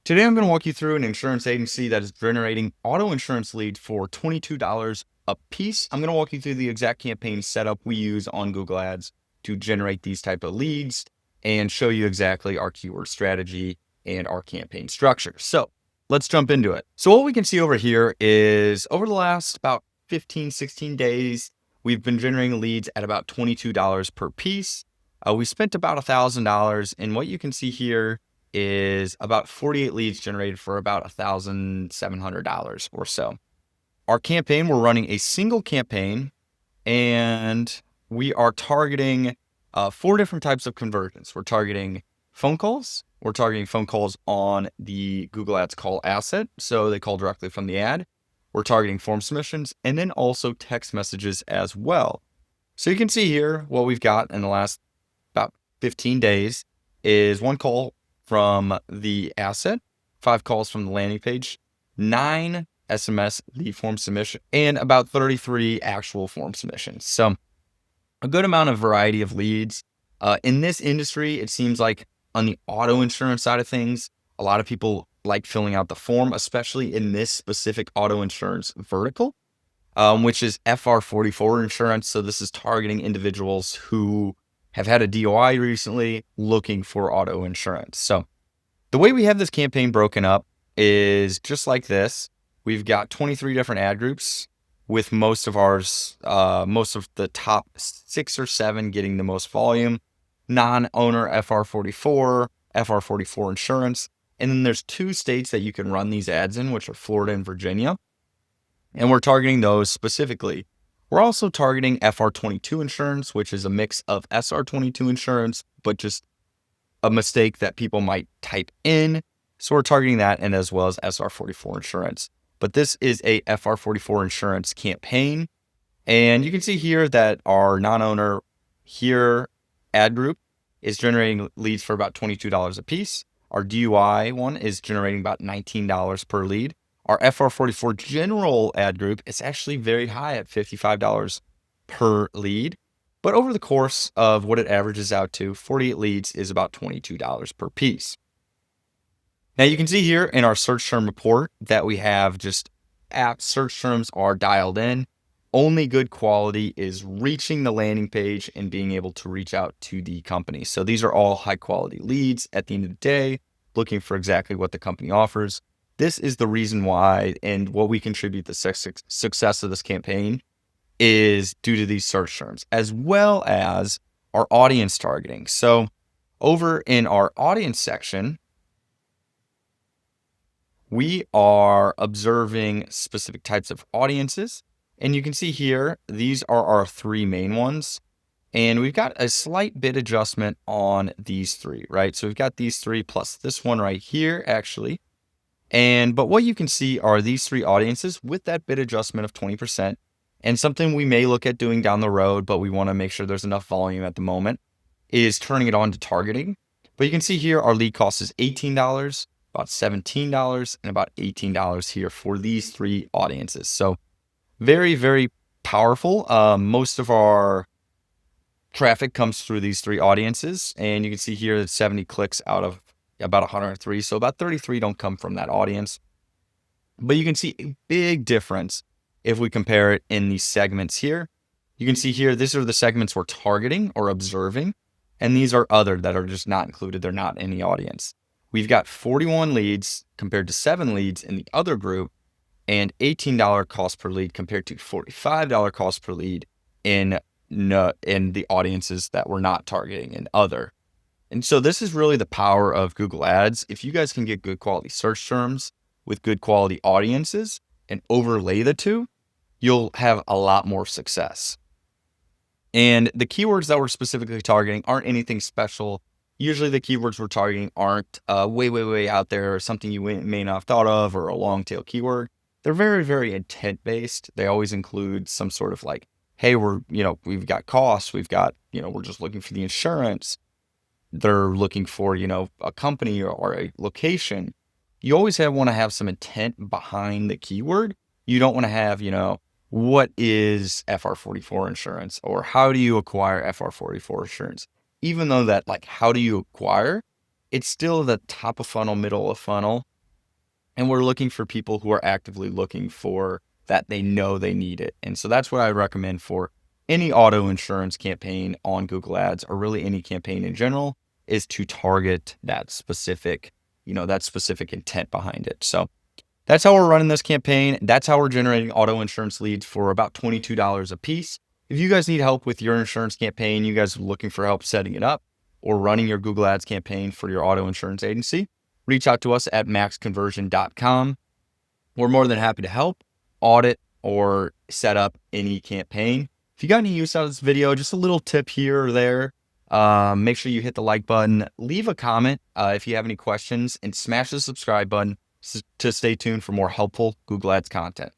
Today, I'm going to walk you through an insurance agency that is generating auto insurance leads for $22 a piece. I'm going to walk you through the exact campaign setup we use on Google Ads to generate these type of leads and show you exactly our keyword strategy and our campaign structure. So let's jump into it. So what we can see over here is over the last about 15, 16 days, we've been generating leads at about $22 per piece. We spent about $1,000, and what you can see here is about 48 leads generated for about $1,700 or so. Our campaign, we're running a single campaign, and we are targeting 4 different types of conversions. We're targeting phone calls. We're targeting phone calls on the Google Ads call asset, so they call directly from the ad. We're targeting form submissions, and then also text messages as well. So you can see here what we've got in the last about 15 days is 1 call from the asset, 5 calls from the landing page, 9 SMS lead form submission, and about 33 actual form submissions. So a good amount of variety of leads. In this industry, it seems like on the auto insurance side of things, a lot of people like filling out the form, especially in this specific auto insurance vertical, which is FR44 insurance. So this is targeting individuals who have had a DOI recently looking for auto insurance. So the way we have this campaign broken up is just like this. We've got 23 different ad groups with most of the top 6 or 7 getting the most volume, non-owner FR44, FR44 insurance. And then there's 2 states that you can run these ads in, which are Florida and Virginia. And we're targeting those specifically. We're also targeting FR22 insurance, which is a mix of SR22 insurance, but just a mistake that people might type in. So we're targeting that, and as well as SR44 insurance. But this is a FR44 insurance campaign. And you can see here that our non-owner here ad group is generating leads for about $22 a piece. Our DUI one is generating about $19 per lead. Our FR44 general ad group is actually very high at $55 per lead. But over the course of what it averages out to, 48 leads is about $22 per piece. Now you can see here in our search term report that we have just app search terms are dialed in. Only good quality is reaching the landing page and being able to reach out to the company. So these are all high quality leads at the end of the day, looking for exactly what the company offers. This is the reason why, and what we contribute the success of this campaign is due to these search terms, as well as our audience targeting. So over in our audience section, we are observing specific types of audiences. And you can see here, these are our 3 main ones. And we've got a slight bit adjustment on these 3, right? So we've got these 3 plus this one right here, actually. But what you can see are these 3 audiences with that bid adjustment of 20%, and something we may look at doing down the road, but we want to make sure there's enough volume at the moment, is turning it on to targeting. But you can see here our lead cost is $18, about $17, and about $18 here for these 3 audiences. So very, very powerful. Most of our traffic comes through these 3 audiences, and you can see here that 70 clicks out of about 103. So about 33 don't come from that audience. But you can see a big difference if we compare it in these segments here. You can see here, these are the segments we're targeting or observing. And these are other that are just not included. They're not in the audience. We've got 41 leads compared to 7 leads in the other group, and $18 cost per lead compared to $45 cost per lead in the audiences that we're not targeting in other. And so this is really the power of Google Ads. If you guys can get good quality search terms with good quality audiences and overlay the 2, you'll have a lot more success. And the keywords that we're specifically targeting aren't anything special. Usually the keywords we're targeting aren't way out there, or something you may not have thought of, or a long tail keyword. They're very, very intent based. They always include some sort of like, hey, we've got costs. We've got, we're just looking for the insurance. They're looking for, a company or a location. You always want to have some intent behind the keyword. You don't want to have, what is FR44 insurance, or how do you acquire FR44 insurance? Even though that, like, how do you acquire, it's still the top of funnel, middle of funnel, And we're looking for people who are actively looking for that. They know they need it. And so that's what I recommend for any auto insurance campaign on Google Ads, or really any campaign in general, is to target that specific, that specific intent behind it. So that's how we're running this campaign. That's how we're generating auto insurance leads for about $22 a piece. If you guys need help with your insurance campaign, you guys are looking for help setting it up or running your Google Ads campaign for your auto insurance agency, reach out to us at maxconversion.com. We're more than happy to help, audit, or set up any campaign. If you got any use out of this video, just a little tip here or there, make sure you hit the like button, leave a comment if you have any questions, and smash the subscribe button to stay tuned for more helpful Google Ads content.